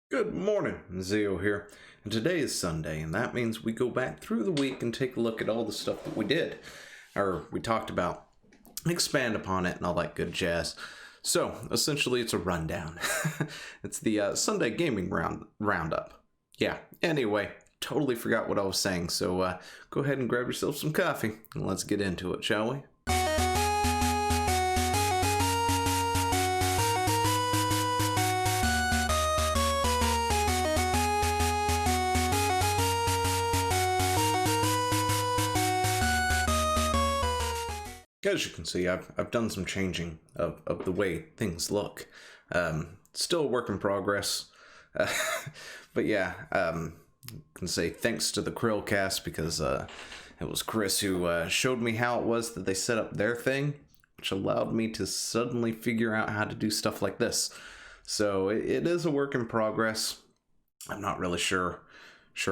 Good morning, Zio here, and today is Sunday, and that means we go back through the week and take a look at all the stuff that we did, or we talked about, expand upon it, and all that good jazz. So, essentially, it's a rundown. It's the Sunday gaming roundup. Yeah, anyway, totally forgot what I was saying, so go ahead and grab yourself some coffee, and let's get into it, shall we? As you can see, I've done some changing of the way things look. Still a work in progress. Uh, but yeah, can say thanks to the Krillcast because it was Chris who showed me how it was that they set up their thing, which allowed me to suddenly figure out how to do stuff like this. So it is a work in progress. I'm not really sure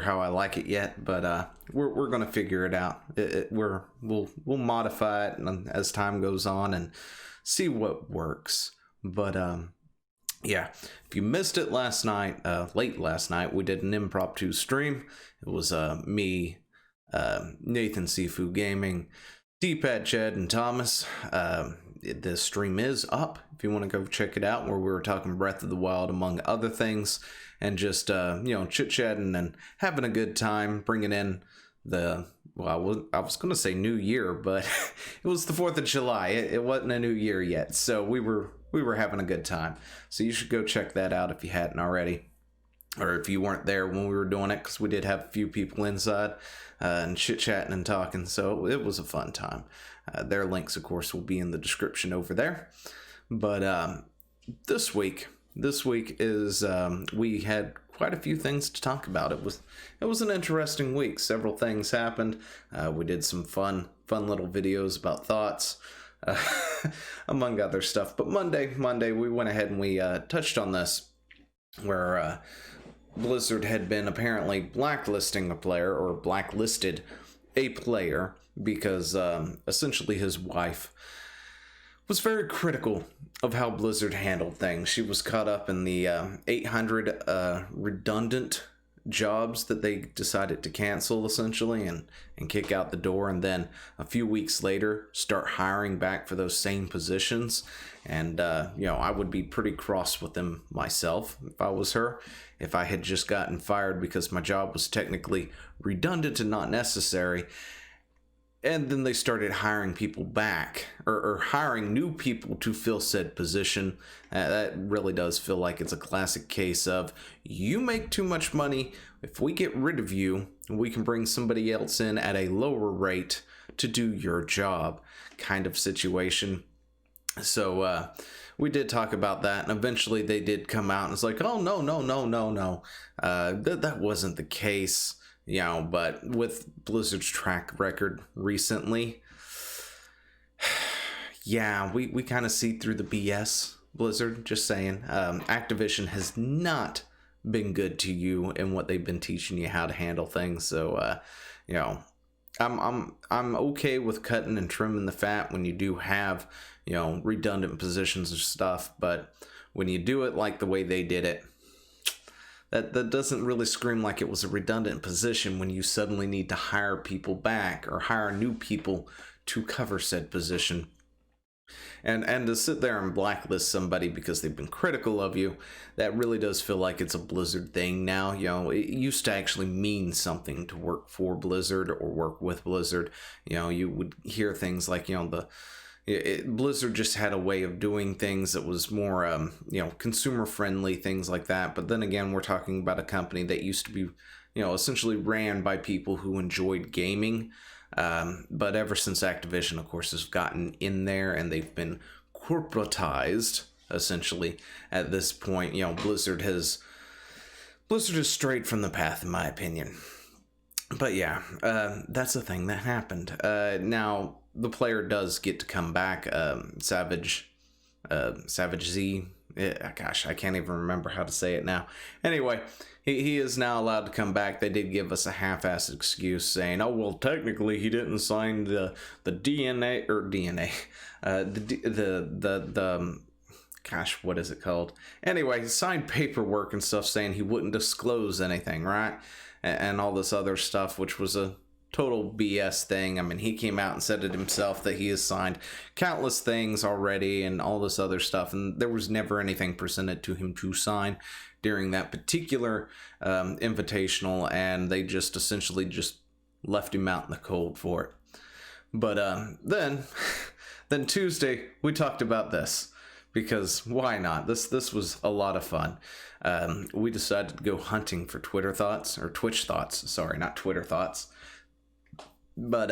how I like it yet, but we're gonna figure it out. We'll modify it as time goes on and see what works. But yeah, if you missed it last night, late last night, we did an impromptu stream. It was me, Nathan Sifu Gaming, D-Pad Chad, and Thomas. The stream is up if you want to go check it out, where we were talking Breath of the Wild among other things, and just chit-chatting and having a good time, bringing in the I was going to say New Year, but it was the 4th of July. It wasn't a new year yet, so we were having a good time. So you should go check that out if you hadn't already, or if you weren't there when we were doing it, because we did have a few people inside and chit-chatting and talking, so it was a fun time. Their links, of course, will be in the description over there. But this week is we had quite a few things to talk about. It was an interesting week. Several things happened. We did some fun little videos about thoughts, among other stuff. But Monday, we went ahead and we touched on this, where Blizzard had been apparently blacklisting a player, or blacklisted a player, because essentially his wife was very critical of how Blizzard handled things. She was caught up in the 800 redundant jobs that they decided to cancel, essentially, and kick out the door, and then a few weeks later start hiring back for those same positions. And I would be pretty cross with them myself if I was her, if I had just gotten fired because my job was technically redundant and not necessary, and then they started hiring people back, or hiring new people to fill said position. That really does feel like it's a classic case of, you make too much money, if we get rid of you, we can bring somebody else in at a lower rate to do your job, kind of situation. So we did talk about that, and eventually they did come out and it's like, oh no, that wasn't the case. But with Blizzard's track record recently, yeah, we kind of see through the BS, Blizzard, just saying. Activision has not been good to you in what they've been teaching you how to handle things. So, I'm okay with cutting and trimming the fat when you do have, redundant positions and stuff, but when you do it like the way they did it, that doesn't really scream like it was a redundant position when you suddenly need to hire people back or hire new people to cover said position. And to sit there and blacklist somebody because they've been critical of you, that really does feel like it's a Blizzard thing now. It used to actually mean something to work for Blizzard or work with Blizzard. You would hear things like, Blizzard just had a way of doing things that was more, consumer friendly, things like that. But then again, we're talking about a company that used to be, essentially ran by people who enjoyed gaming. But ever since Activision, of course, has gotten in there and they've been corporatized, essentially, at this point, Blizzard has strayed from the path, in my opinion. But yeah, that's the thing that happened. Now, the player does get to come back. Savage Z. Gosh, I can't even remember how to say it now. Anyway, he is now allowed to come back. They did give us a half-assed excuse saying, oh, well, technically he didn't sign the gosh, what is it called? Anyway, he signed paperwork and stuff saying he wouldn't disclose anything, right? And all this other stuff, which was a total BS thing. I mean, he came out and said it himself that he has signed countless things already and all this other stuff, and there was never anything presented to him to sign during that particular invitational, and they just essentially just left him out in the cold for it. But then Tuesday we talked about this, because why not? This was a lot of fun. We decided to go hunting for Twitter thoughts, or Twitch thoughts. Sorry, not Twitter thoughts. But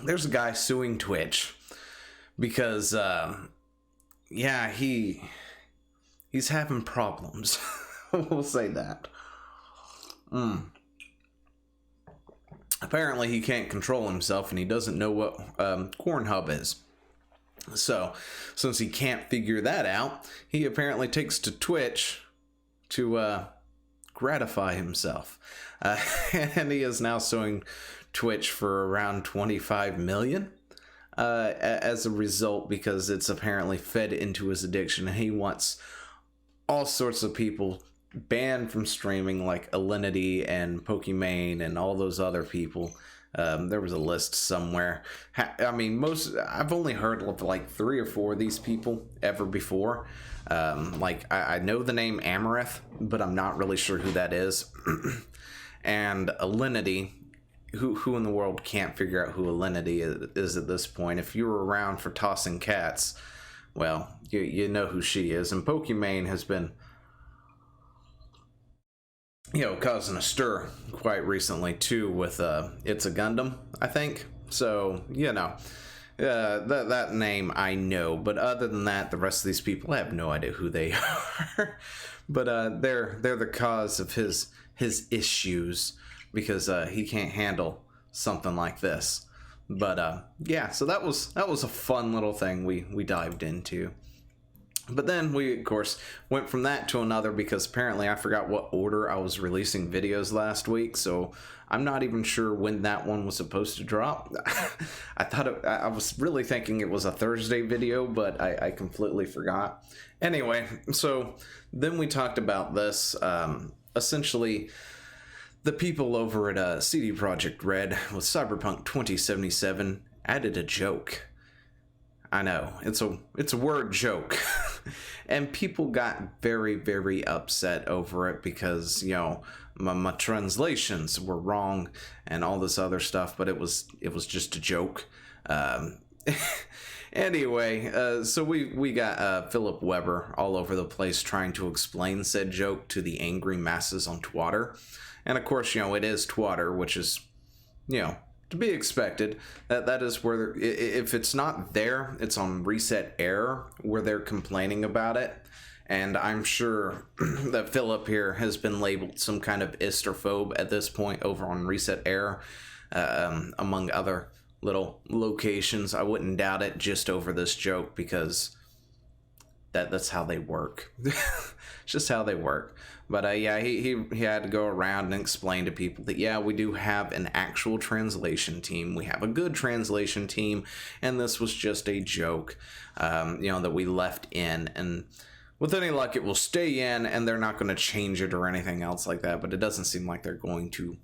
there's a guy suing Twitch because yeah, he's having problems. We'll say that. Apparently he can't control himself, and he doesn't know what Cornhub is. So, since he can't figure that out, he apparently takes to Twitch to gratify himself. And he is now suing Twitch for around 25 million as a result, because it's apparently fed into his addiction, and he wants all sorts of people banned from streaming, like Alinity and Pokimane and all those other people. There was a list somewhere. I mean, I've only heard of like 3 or 4 of these people ever before. Like I know the name Amareth, but I'm not really sure who that is. And Alinity, who in the world can't figure out who Alinity is at this point? If you were around for tossing cats, well, you know who she is. And Pokimane has been, causing a stir quite recently too with It's a Gundam, I think. So, that name I know, but other than that, the rest of these people, I have no idea who they are. But they're the cause of his issues, because he can't handle something like this. But yeah, so that was a fun little thing we dived into. But then we, of course, went from that to another, because apparently I forgot what order I was releasing videos last week, so I'm not even sure when that one was supposed to drop. I was really thinking it was a Thursday video, but I completely forgot. Anyway, so then we talked about this. Essentially, the people over at CD Projekt Red with Cyberpunk 2077 added a joke. I know, it's a word joke. And people got very, very upset over it, because, my translations were wrong and all this other stuff, but it was just a joke. Anyway, so we got Philip Weber all over the place trying to explain said joke to the angry masses on Twitter. And of course, it is Twitter, which is, to be expected. That is where, if it's not there, it's on Reset Error, where they're complaining about it. And I'm sure that Philip here has been labeled some kind of istrophobe at this point over on Reset Error, among other little locations. I wouldn't doubt it just over this joke, because that's how they work. It's just how they work. But yeah, he had to go around and explain to people that, yeah, we do have an actual translation team. We have a good translation team, and this was just a joke, that we left in. And with any luck, it will stay in, and they're not going to change it or anything else like that. But it doesn't seem like they're going to,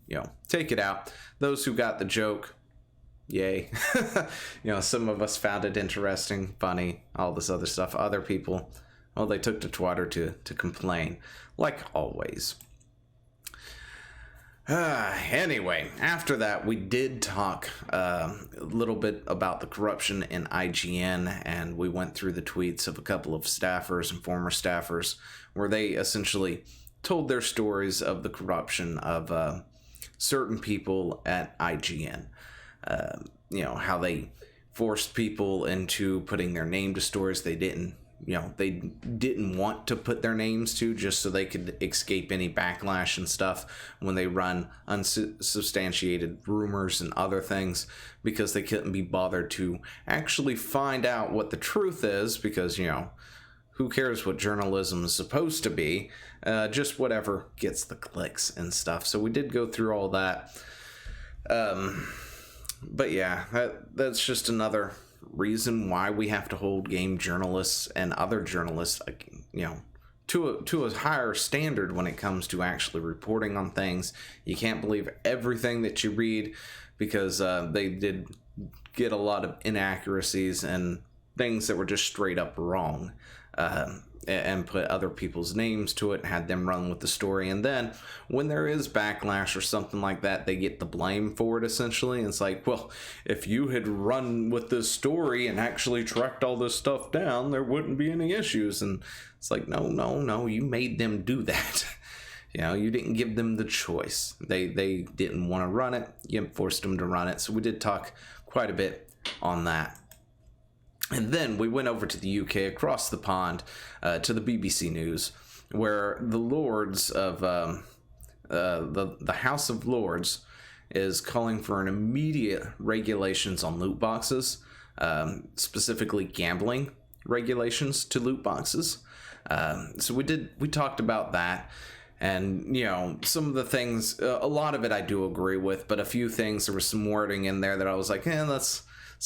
take it out. Those who got the joke, yay. Some of us found it interesting, funny, all this other stuff. Other people, well, they took to Twitter to complain, like always. Anyway, after that, we did talk a little bit about the corruption in IGN, and we went through the tweets of a couple of staffers and former staffers, where they essentially told their stories of the corruption of certain people at IGN. How they forced people into putting their name to stories they didn't want to put their names to, just so they could escape any backlash and stuff when they run unsubstantiated rumors and other things, because they couldn't be bothered to actually find out what the truth is, because, who cares what journalism is supposed to be? Just whatever gets the clicks and stuff. So we did go through all that. But yeah, that's just another reason why we have to hold game journalists and other journalists, you know, to a higher standard when it comes to actually reporting on things. You can't believe everything that you read, because they did get a lot of inaccuracies and things that were just straight up wrong, and put other people's names to it and had them run with the story. And then when there is backlash or something like that, they get the blame for it, essentially. And it's like, well, if you had run with this story and actually tracked all this stuff down, there wouldn't be any issues. And it's like, no, you made them do that. You know, you didn't give them the choice. They didn't want to run it. You forced them to run it. So we did talk quite a bit on that. And then we went over to the UK, across the pond, to the BBC News, where the Lords of the House of Lords is calling for an immediate regulations on loot boxes, specifically gambling regulations to loot boxes. So we talked about that. And, you know, some of the things, a lot of it I do agree with, but a few things, there was some wording in there that I was like, it's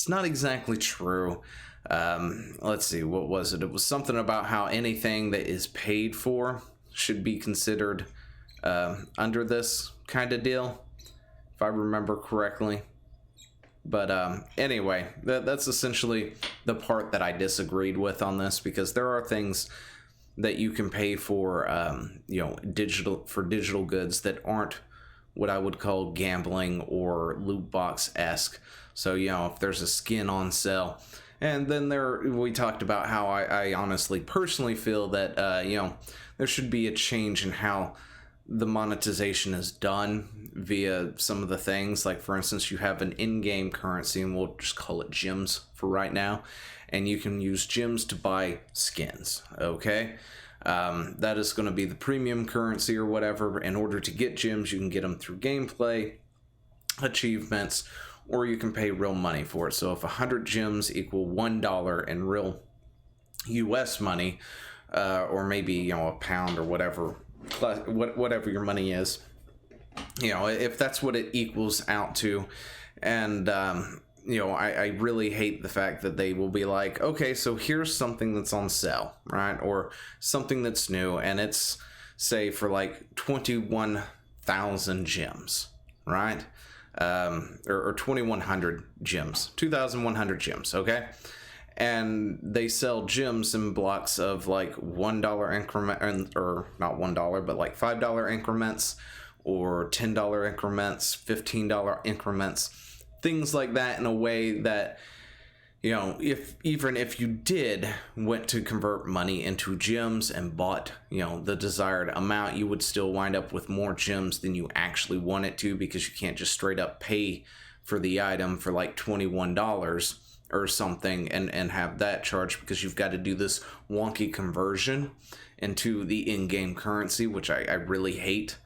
not exactly true. Let's see, what was it? It was something about how anything that is paid for should be considered under this kind of deal, if I remember correctly. But anyway, that's essentially the part that I disagreed with on this, because there are things that you can pay for, you know, digital goods that aren't what I would call gambling or loot box-esque. So, you know, if there's a skin on sale. And then we talked about how I honestly, personally feel that, you know, there should be a change in how the monetization is done via some of the things. Like, for instance, you have an in-game currency, and we'll just call it gems for right now. And you can use gems to buy skins, okay? That is going to be the premium currency or whatever. In order to get gems, you can get them through gameplay, achievements, or you can pay real money for it. So if 100 gems equal $1 in real US money, or maybe, you know, a pound or whatever your money is, you know, if that's what it equals out to. And you know, I really hate the fact that they will be like, okay, so here's something that's on sale, right? Or something that's new, and it's, say, for like 21,000 gems, right? Or 2,100 gems, 2,100 gems, okay? And they sell gems in blocks of like $1 increment, or not $1, but like $5 increments, or $10 increments, $15 increments, things like that, in a way that, you know, even if you went to convert money into gems and bought, you know, the desired amount, you would still wind up with more gems than you actually want it to, because you can't just straight up pay for the item for like $21 or something and have that charged, because you've got to do this wonky conversion into the in-game currency, which I really hate,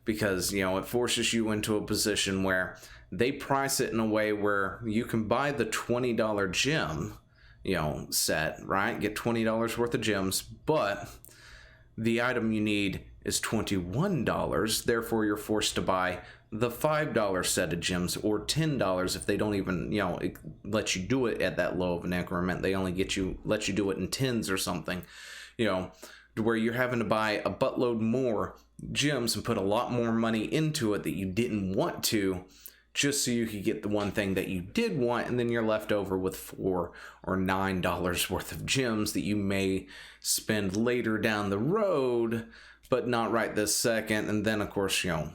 because, you know, it forces you into a position where they price it in a way where you can buy the $20 gem, you know, set, right? Get $20 worth of gems, but the item you need is $21. Therefore, you're forced to buy the $5 set of gems, or $10 if they don't even, you know, let you do it at that low of an increment. They only let you do it in tens or something, you know, to where you're having to buy a buttload more gems and put a lot more money into it that you didn't want to, just so you could get the one thing that you did want, and then you're left over with $4 or $9 worth of gems that you may spend later down the road, but not right this second. And then, of course, you know,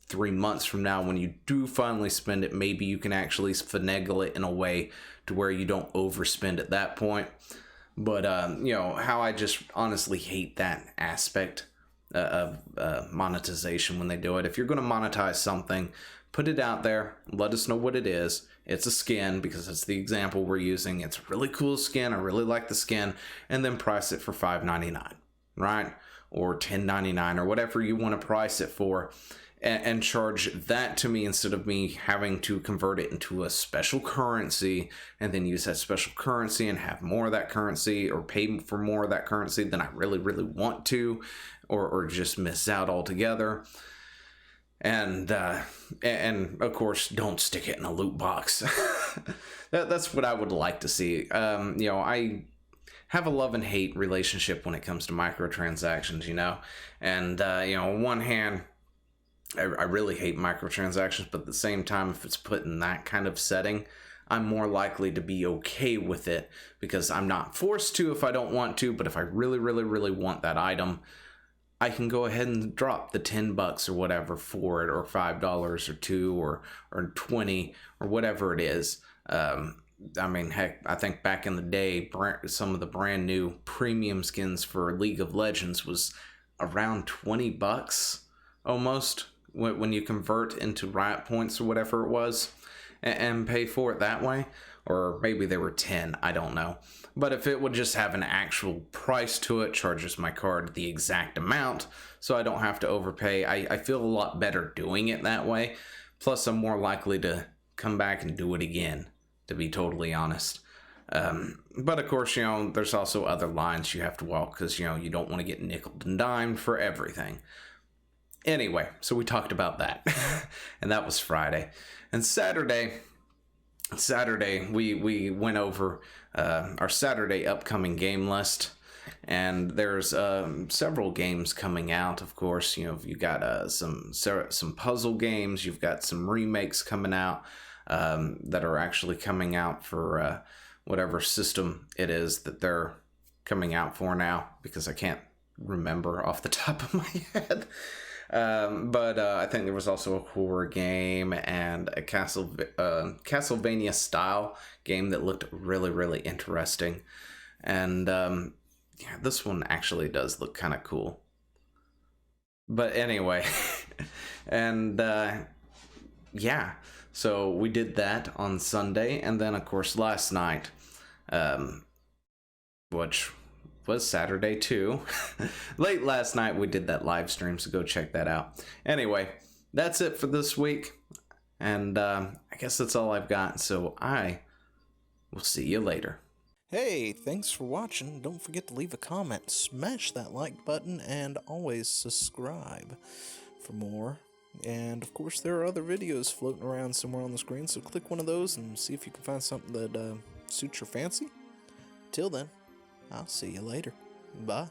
3 months from now, when you do finally spend it, maybe you can actually finagle it in a way to where you don't overspend at that point. But, you know, how I just honestly hate that aspect of monetization when they do it. If you're going to monetize something, put it out there, let us know what it is. It's a skin, because it's the example we're using. It's a really cool skin, I really like the skin, and then price it for $5.99, right? Or $10.99, or whatever you want to price it for, and charge that to me, instead of me having to convert it into a special currency and then use that special currency and have more of that currency, or pay for more of that currency than I really, really want to, or just miss out altogether. And of course, don't stick it in a loot box. That's what I would like to see. I have a love and hate relationship when it comes to microtransactions, and on one hand, I really hate microtransactions, but at the same time, if it's put in that kind of setting, I'm more likely to be okay with it because I'm not forced to if I don't want to. But if I really, really, really want that item, I can go ahead and drop the $10 or whatever for it, or $5 or $2 or 20 or whatever it is. Heck, I think back in the day, some of the brand new premium skins for League of Legends was around $20 almost when you convert into Riot points or whatever it was and pay for it that way. Or maybe they were 10, I don't know. But if it would just have an actual price to it, charges my card the exact amount, so I don't have to overpay, I feel a lot better doing it that way. Plus, I'm more likely to come back and do it again, to be totally honest. But of course, there's also other lines you have to walk because, you don't want to get nickeled and dimed for everything. Anyway, so we talked about that. And that was Friday. And Saturday, we went over our Saturday upcoming game list. And there's several games coming out, of course. You got some puzzle games. You've got some remakes coming out that are actually coming out for whatever system it is that they're coming out for now, because I can't remember off the top of my head. But I think there was also a horror game and a Castlevania style game that looked really, really interesting. And this one actually does look kind of cool. But anyway, and yeah, so we did that on Sunday, and then of course last night, which was Saturday too. Late last night we did that live stream, so go check that out. Anyway, that's it for this week, and I guess that's all I've got, so I will see you later. Hey, thanks for watching. Don't forget to leave a comment, smash that like button, and always subscribe for more. And of course there are other videos floating around somewhere on the screen, so click one of those and see if you can find something that suits your fancy. Till then, I'll see you later. Bye.